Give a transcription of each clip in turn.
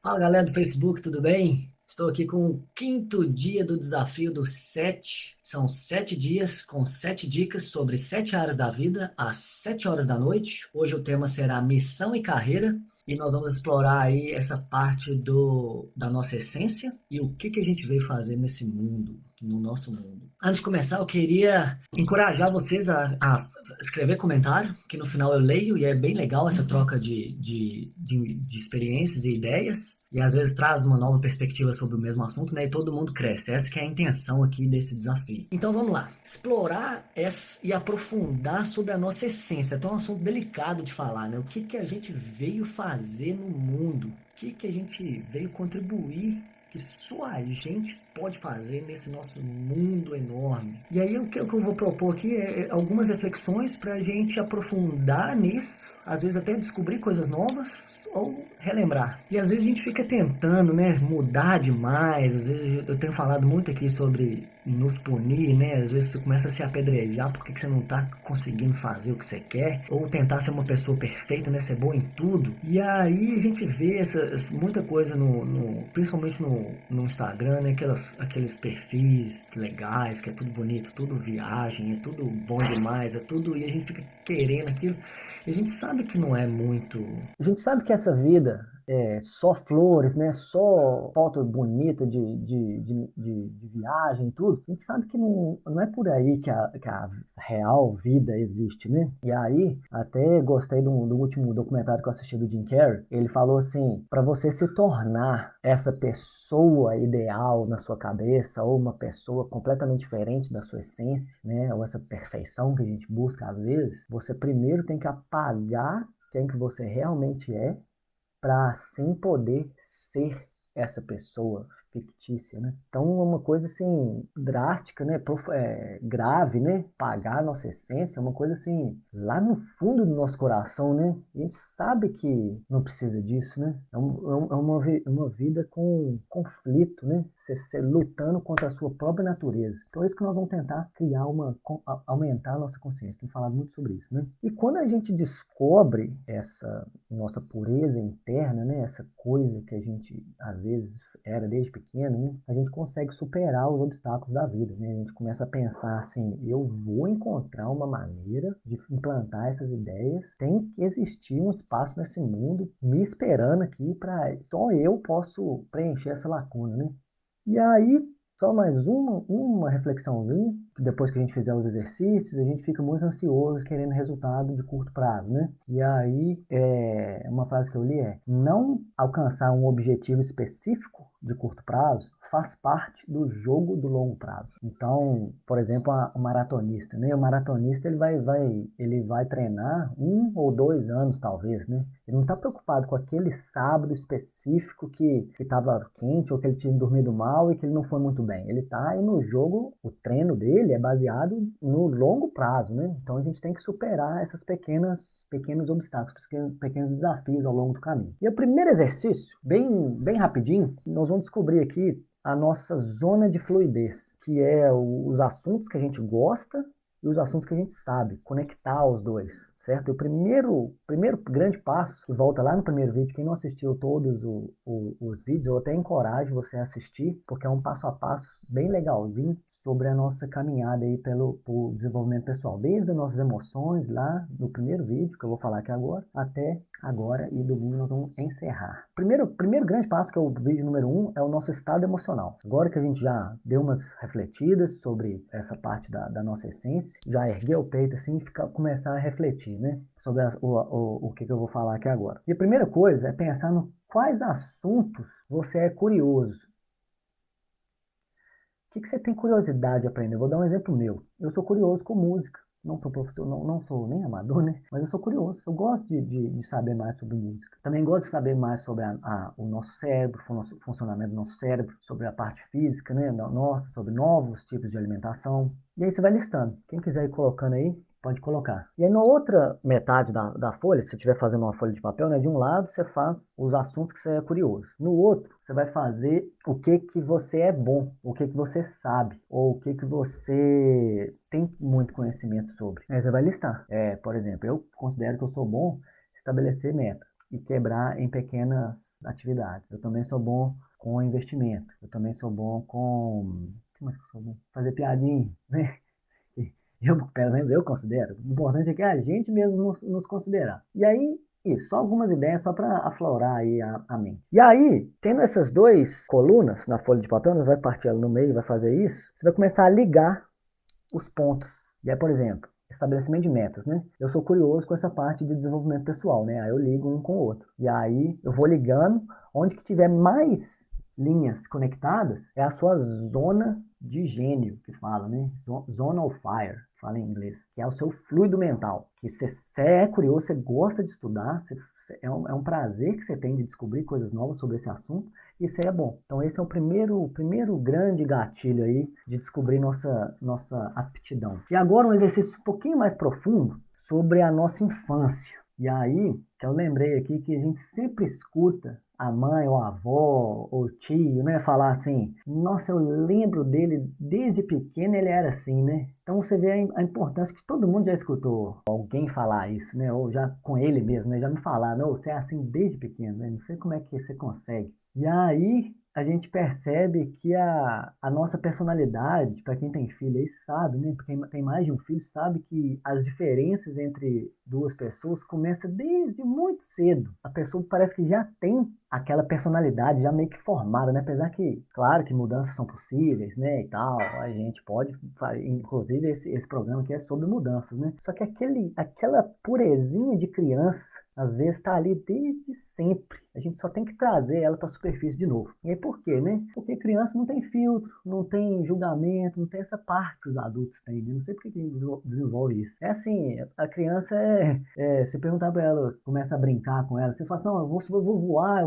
Fala galera do Facebook, tudo bem? Estou aqui com o quinto dia do desafio dos 7. São 7 dias com 7 dicas sobre 7 áreas da vida às 7 horas da noite. Hoje o tema será missão e carreira e nós vamos explorar aí essa parte da nossa essência e o que a gente veio fazer nesse mundo, no nosso mundo. Antes de começar, eu queria encorajar vocês a escrever comentário, que no final eu leio e é bem legal essa troca de experiências e ideias. E às vezes traz uma nova perspectiva sobre o mesmo assunto, né? E todo mundo cresce. Essa que é a intenção aqui desse desafio. Então vamos lá. Explorar e aprofundar sobre a nossa essência. Então é um assunto delicado de falar, né? O que a gente veio fazer no mundo? O que a gente veio contribuir que só a gente pode fazer nesse nosso mundo enorme. E aí o que eu vou propor aqui é algumas reflexões para a gente aprofundar nisso, às vezes até descobrir coisas novas ou relembrar. E às vezes a gente fica tentando, né, mudar demais. Às vezes eu tenho falado muito aqui sobre nos punir, né? Às vezes você começa a se apedrejar porque que você não tá conseguindo fazer o que você quer, ou tentar ser uma pessoa perfeita, né? Ser bom em tudo. E aí a gente vê muita coisa principalmente no Instagram, né? Aqueles perfis legais, que é tudo bonito, tudo viagem, é tudo bom demais, é tudo. E a gente fica querendo aquilo. E a gente sabe que não é muito. A gente sabe que essa vida é só flores, né? Só foto bonita de viagem e tudo. A gente sabe que não é por aí que a real vida existe, né? E aí, até gostei do último documentário que eu assisti do Jim Carrey. Ele falou assim, para você se tornar essa pessoa ideal na sua cabeça, ou uma pessoa completamente diferente da sua essência, né? Ou essa perfeição que a gente busca às vezes, você primeiro tem que apagar quem que você realmente é para assim poder ser essa pessoa fictícia, né? Então, é uma coisa assim drástica, né? Grave, né? Pagar a nossa essência, é uma coisa assim lá no fundo do nosso coração, né? A gente sabe que não precisa disso, né? É uma vida com conflito, né? Você lutando contra a sua própria natureza. Então, é isso que nós vamos tentar criar aumentar a nossa consciência. Tem falado muito sobre isso, né? E quando a gente descobre essa nossa pureza interna, né? Essa coisa que a gente às vezes era desde pequeno, né? A gente consegue superar os obstáculos da vida, né? A gente começa a pensar assim, eu vou encontrar uma maneira de implantar essas ideias. Tem que existir um espaço nesse mundo me esperando aqui para só eu posso preencher essa lacuna, né? E aí, só mais uma reflexãozinha, que depois que a gente fizer os exercícios, a gente fica muito ansioso querendo resultado de curto prazo, né? E aí, uma frase que eu li é: não alcançar um objetivo específico de curto prazo faz parte do jogo do longo prazo. Então, por exemplo, o maratonista, né? O maratonista ele vai treinar 1 ou 2 anos, talvez, né? Ele não está preocupado com aquele sábado específico que estava quente ou que ele tinha dormido mal e que ele não foi muito bem. Ele está aí no jogo, o treino dele é baseado no longo prazo, né? Então a gente tem que superar essas pequenos obstáculos, pequenos desafios ao longo do caminho. E o primeiro exercício, bem rapidinho, nós vamos descobrir aqui a nossa zona de fluidez, que é os assuntos que a gente gosta e os assuntos que a gente sabe, conectar os dois, certo? E o primeiro grande passo, que volta lá no primeiro vídeo, quem não assistiu todos os vídeos, eu até encorajo você a assistir, porque é um passo a passo bem legalzinho sobre a nossa caminhada aí pelo desenvolvimento pessoal, desde as nossas emoções lá no primeiro vídeo, que eu vou falar aqui agora, até agora e domingo nós vamos encerrar. Primeiro grande passo, que é o vídeo número 1, é o nosso estado emocional. Agora que a gente já deu umas refletidas sobre essa parte da nossa essência, já erguer o peito assim e começar a refletir, né? Sobre o que eu vou falar aqui agora. E a primeira coisa é pensar no quais assuntos você é curioso. O que você tem curiosidade de aprender? Eu vou dar um exemplo meu. Eu sou curioso com música. Não sou profissional, não sou nem amador, né? Mas eu sou curioso. Eu gosto de saber mais sobre música. Também gosto de saber mais sobre o nosso cérebro, o nosso funcionamento do nosso cérebro, sobre a parte física, né? Nossa, sobre novos tipos de alimentação. E aí você vai listando. Quem quiser ir colocando aí, pode colocar. E aí na outra metade da folha, se você estiver fazendo uma folha de papel, né, de um lado você faz os assuntos que você é curioso. No outro, você vai fazer o que que você é bom, o que que você sabe, ou o que que você tem muito conhecimento sobre. Aí você vai listar. Por exemplo, eu considero que eu sou bom em estabelecer meta. e quebrar em pequenas atividades. Eu também sou bom com investimento. Eu também sou bom com... O que mais que eu sou bom? Fazer piadinha, né? Eu, pelo menos eu considero. O importante é que a gente mesmo nos considerar. E aí, isso, só algumas ideias só para aflorar aí a mente. E aí, tendo essas duas colunas na folha de papel, nós vai partir ela no meio e vai fazer isso, você vai começar a ligar os pontos. E aí, por exemplo, estabelecimento de metas, né? Eu sou curioso com essa parte de desenvolvimento pessoal, né? Aí eu ligo um com o outro. E aí eu vou ligando, onde que tiver mais linhas conectadas, é a sua zona de gênio, que fala, né? Zona of fire, fala em inglês, que é o seu fluido mental, que você é curioso, você gosta de estudar, é um prazer que você tem de descobrir coisas novas sobre esse assunto, e isso aí é bom. Então esse é o primeiro grande gatilho aí de descobrir nossa aptidão. E agora um exercício um pouquinho mais profundo sobre a nossa infância. E aí, que eu lembrei aqui que a gente sempre escuta a mãe ou a avó ou o tio, né, falar assim, nossa, eu lembro dele desde pequeno, ele era assim, né? Então você vê a importância que todo mundo já escutou alguém falar isso, né? Ou já com ele mesmo, né? Já me falaram, não, você é assim desde pequeno, né? Não sei como é que você consegue. E aí a gente percebe que a nossa personalidade, para quem tem filho aí sabe, né? Para quem tem mais de um filho, sabe que as diferenças entre duas pessoas começam desde muito cedo. A pessoa parece que já tem aquela personalidade já meio que formada, né? Apesar que, claro, que mudanças são possíveis, né? E tal, a gente pode, inclusive esse programa aqui é sobre mudanças, né? Só que aquela purezinha de criança às vezes está ali desde sempre. A gente só tem que trazer ela para a superfície de novo. E aí por quê, né? Porque criança não tem filtro, não tem julgamento, não tem essa parte que os adultos têm, né? Não sei por que ele desenvolve isso. É assim, a criança você perguntar para ela, começa a brincar com ela, você fala assim, não, eu vou voar,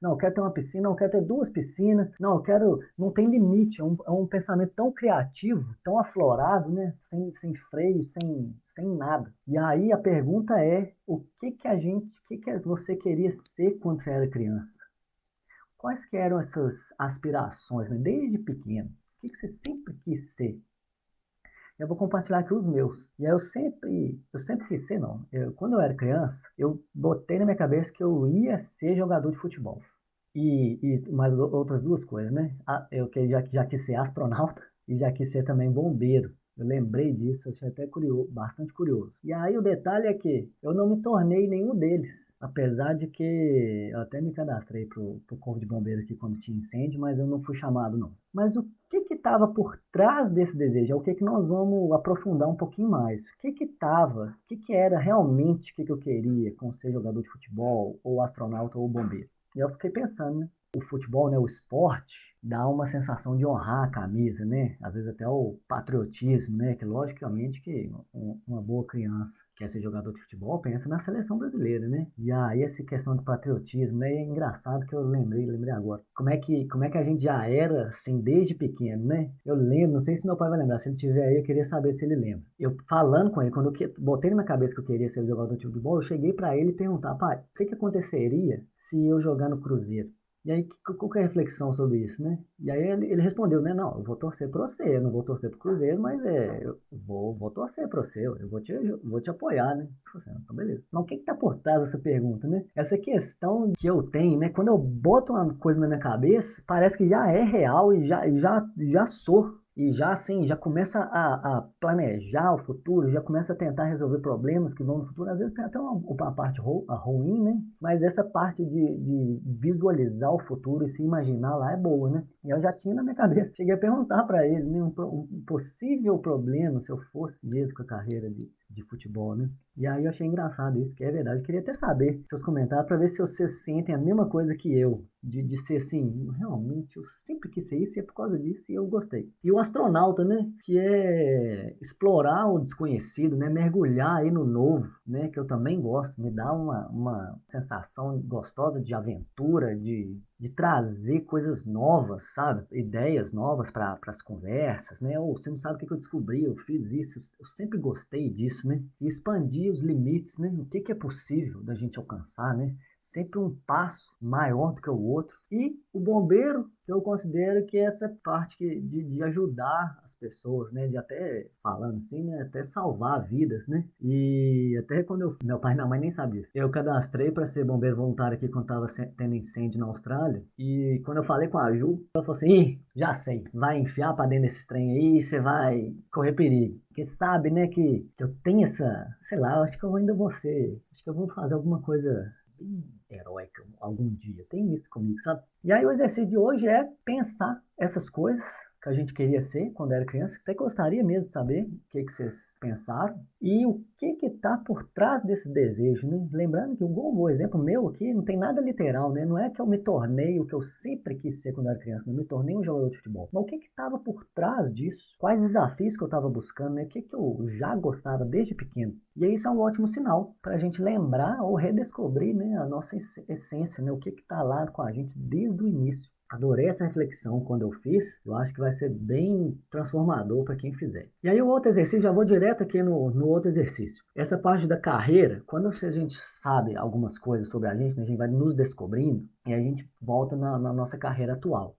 não, eu quero ter uma piscina, não, eu quero ter duas piscinas, não, eu quero, não tem limite, é um pensamento tão criativo, tão aflorado, né? Sem freio, sem nada. E aí a pergunta é, o que que você queria ser quando você era criança? Quais que eram essas aspirações, né? Desde pequeno? O que você sempre quis ser? Eu vou compartilhar aqui os meus. E aí eu sempre quis ser, não. Quando eu era criança, eu botei na minha cabeça que eu ia ser jogador de futebol. E mais outras duas coisas, né? Eu já quis ser astronauta e já quis ser também bombeiro. Eu lembrei disso, achei até curioso, bastante curioso. E aí o detalhe é que eu não me tornei nenhum deles, apesar de que eu até me cadastrei pro Corpo de Bombeiro aqui quando tinha incêndio, mas eu não fui chamado não. Mas o que estava por trás desse desejo? É o que nós vamos aprofundar um pouquinho mais. O que era realmente o que eu queria com ser jogador de futebol, ou astronauta, ou bombeiro? E eu fiquei pensando, né? O futebol, né, o esporte, dá uma sensação de honrar a camisa, né? Às vezes até o patriotismo, né? Que logicamente que uma boa criança que quer ser jogador de futebol pensa na seleção brasileira, né? E aí essa questão do patriotismo, né? É engraçado que eu lembrei agora. Como é que a gente já era assim desde pequeno, né? Eu lembro, não sei se meu pai vai lembrar, se ele tiver aí, eu queria saber se ele lembra. Eu falando com ele, quando botei na minha cabeça que eu queria ser jogador de futebol, eu cheguei para ele e perguntar, pai, o que aconteceria se eu jogar no Cruzeiro? E aí, qual que é a reflexão sobre isso, né? E aí ele respondeu, né? Não, eu vou torcer para você, eu não vou torcer para o Cruzeiro, mas eu vou torcer para você, eu vou te apoiar, né? Eu falei assim, então beleza. Mas o que está por trás dessa pergunta, né? Essa questão que eu tenho, né? Quando eu boto uma coisa na minha cabeça, parece que já é real e já sou. E já assim, já começa a planejar o futuro, já começa a tentar resolver problemas que vão no futuro. Às vezes tem até uma parte ruim, né? Mas essa parte de visualizar o futuro e se imaginar lá é boa, né? E eu já tinha na minha cabeça. Cheguei a perguntar para ele, né? Um possível problema se eu fosse mesmo com a carreira de futebol, né? E aí eu achei engraçado isso, que é verdade. Eu queria até saber seus comentários para ver se vocês sentem a mesma coisa que eu, de ser assim, realmente eu sempre quis ser isso e é por causa disso e eu gostei. E o astronauta, né, que é explorar o desconhecido, né, mergulhar aí no novo, né, que eu também gosto, me dá uma sensação gostosa de aventura, de trazer coisas novas, sabe? Ideias novas para as conversas, né? Ou você não sabe o que eu descobri, eu fiz isso, eu sempre gostei disso, né? E expandir os limites, né? O que é possível da gente alcançar, né? sempre um passo maior do que o outro. E o bombeiro, eu considero que essa parte de ajudar as pessoas, né? De até, falando assim, né? Até salvar vidas, né? E até quando meu pai e minha mãe nem sabiam isso. Eu cadastrei para ser bombeiro voluntário aqui quando estava tendo incêndio na Austrália. E quando eu falei com a Ju, ela falou assim, ih, já sei, vai enfiar para dentro desse trem aí e você vai correr perigo. Porque sabe, né, que eu tenho essa, sei lá, eu acho que eu ainda vou ser, acho que eu vou fazer alguma coisa bem heróica algum dia. Tem isso comigo, sabe? E aí o exercício de hoje é pensar essas coisas que a gente queria ser quando era criança. Até gostaria mesmo de saber o que vocês pensaram e o que está por trás desse desejo, né? Lembrando que o exemplo meu aqui não tem nada literal, né? Não é que eu me tornei o que eu sempre quis ser quando era criança, não me tornei um jogador de futebol. Mas o que estava por trás disso? Quais desafios que eu estava buscando, né? O que eu já gostava desde pequeno? E aí isso é um ótimo sinal para a gente lembrar ou redescobrir, né, a nossa essência, né? O que está lá com a gente desde o início. Adorei essa reflexão quando eu fiz. Eu acho que vai ser bem transformador para quem fizer. E aí o outro exercício, já vou direto aqui no outro exercício. Essa parte da carreira, quando a gente sabe algumas coisas sobre a gente, né, a gente vai nos descobrindo e a gente volta na nossa carreira atual.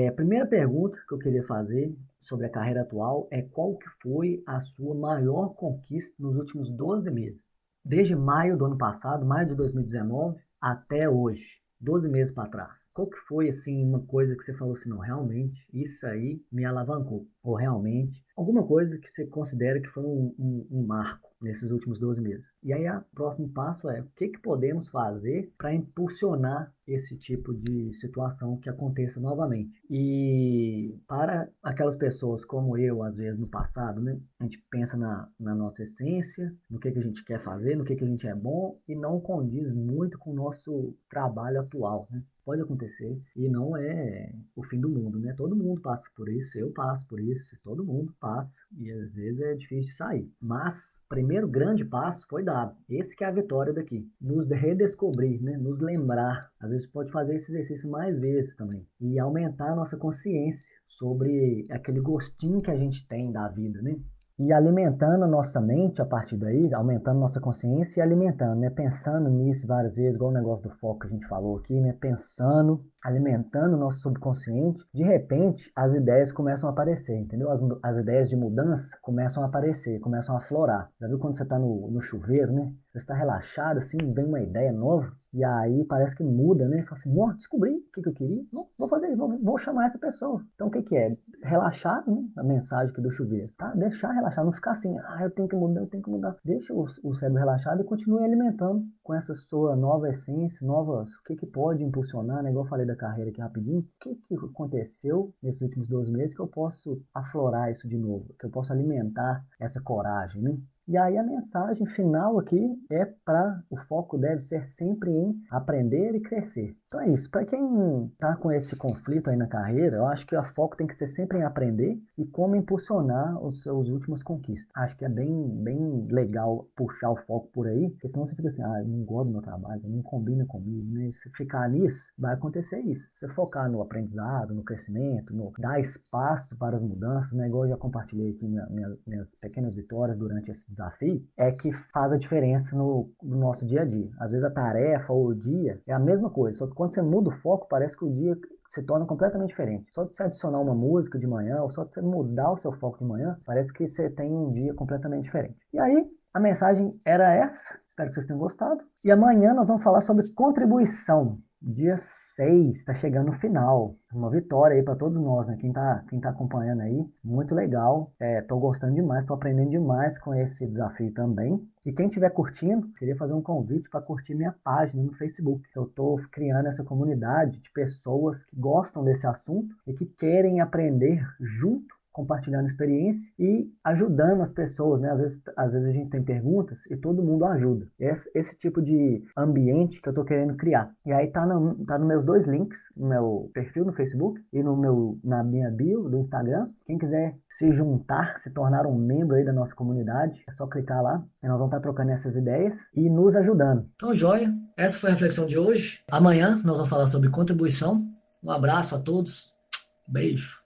A primeira pergunta que eu queria fazer sobre a carreira atual é qual que foi a sua maior conquista nos últimos 12 meses? Desde maio do ano passado, maio de 2019, até hoje. 12 meses para trás. Qual que foi, assim, uma coisa que você falou assim, não, realmente, isso aí me alavancou? Ou realmente, alguma coisa que você considera que foi um marco nesses últimos 12 meses? E aí, o próximo passo é, o que podemos fazer para impulsionar esse tipo de situação que aconteça novamente? E para aquelas pessoas como eu, às vezes, no passado, né? A gente pensa na nossa essência, no que a gente quer fazer, no que a gente é bom, e não condiz muito com o nosso trabalho atual, né? Pode acontecer e não é o fim do mundo, né? Todo mundo passa por isso, eu passo por isso, todo mundo passa e às vezes é difícil de sair. Mas o primeiro grande passo foi dado. Esse que é a vitória daqui. Nos redescobrir, né? Nos lembrar. Às vezes pode fazer esse exercício mais vezes também e aumentar a nossa consciência sobre aquele gostinho que a gente tem da vida, né? E alimentando nossa mente a partir daí, aumentando nossa consciência e alimentando, né? Pensando nisso várias vezes, igual o negócio do foco que a gente falou aqui, né? Pensando, alimentando o nosso subconsciente, de repente as ideias começam a aparecer, entendeu? As ideias de mudança começam a aparecer, começam a aflorar. Já viu quando você está no chuveiro, né? Você está relaxado, assim, vem uma ideia nova, e aí parece que muda, né? Fala assim, ó, descobri o que eu queria, vou fazer isso, vou chamar essa pessoa. Então o que é? Relaxar, né? A mensagem aqui do chuveiro, tá? Deixar relaxar, não ficar assim, eu tenho que mudar, eu tenho que mudar. Deixa o cérebro relaxado e continue alimentando com essa sua nova essência, o que pode impulsionar, né? Igual eu falei da carreira aqui rapidinho, o que aconteceu nesses últimos 12 meses que eu posso aflorar isso de novo, que eu posso alimentar essa coragem, né? E aí a mensagem final aqui é o foco deve ser sempre em aprender e crescer. Então é isso. Para quem está com esse conflito aí na carreira, eu acho que o foco tem que ser sempre em aprender e como impulsionar os seus últimas conquistas. Acho que é bem legal puxar o foco por aí, porque senão você fica assim, eu não gosto do meu trabalho, não combina comigo, né? Se ficar nisso, vai acontecer isso. Se você focar no aprendizado, no crescimento, no dar espaço para as mudanças, né? Igual eu já compartilhei aqui minhas pequenas vitórias durante esse desafio, é que faz a diferença no nosso dia a dia. Às vezes a tarefa ou o dia é a mesma coisa, só que quando você muda o foco, parece que o dia se torna completamente diferente. Só de você adicionar uma música de manhã, ou só de você mudar o seu foco de manhã, parece que você tem um dia completamente diferente. E aí, a mensagem era essa. Espero que vocês tenham gostado. E amanhã nós vamos falar sobre contribuição. Dia 6, está chegando no final. Uma vitória aí para todos nós, né? Quem tá acompanhando aí, muito legal. Tô gostando demais, tô aprendendo demais com esse desafio também. E quem estiver curtindo, queria fazer um convite para curtir minha página no Facebook. Eu tô criando essa comunidade de pessoas que gostam desse assunto e que querem aprender junto, compartilhando experiência e ajudando as pessoas, né? Às vezes a gente tem perguntas e todo mundo ajuda. Esse tipo de ambiente que eu tô querendo criar. E aí tá nos meus dois links, no meu perfil no Facebook e na minha bio do Instagram. Quem quiser se juntar, se tornar um membro aí da nossa comunidade, é só clicar lá e nós vamos estar trocando essas ideias e nos ajudando. Então, joia, essa foi a reflexão de hoje. Amanhã nós vamos falar sobre contribuição. Um abraço a todos, beijo.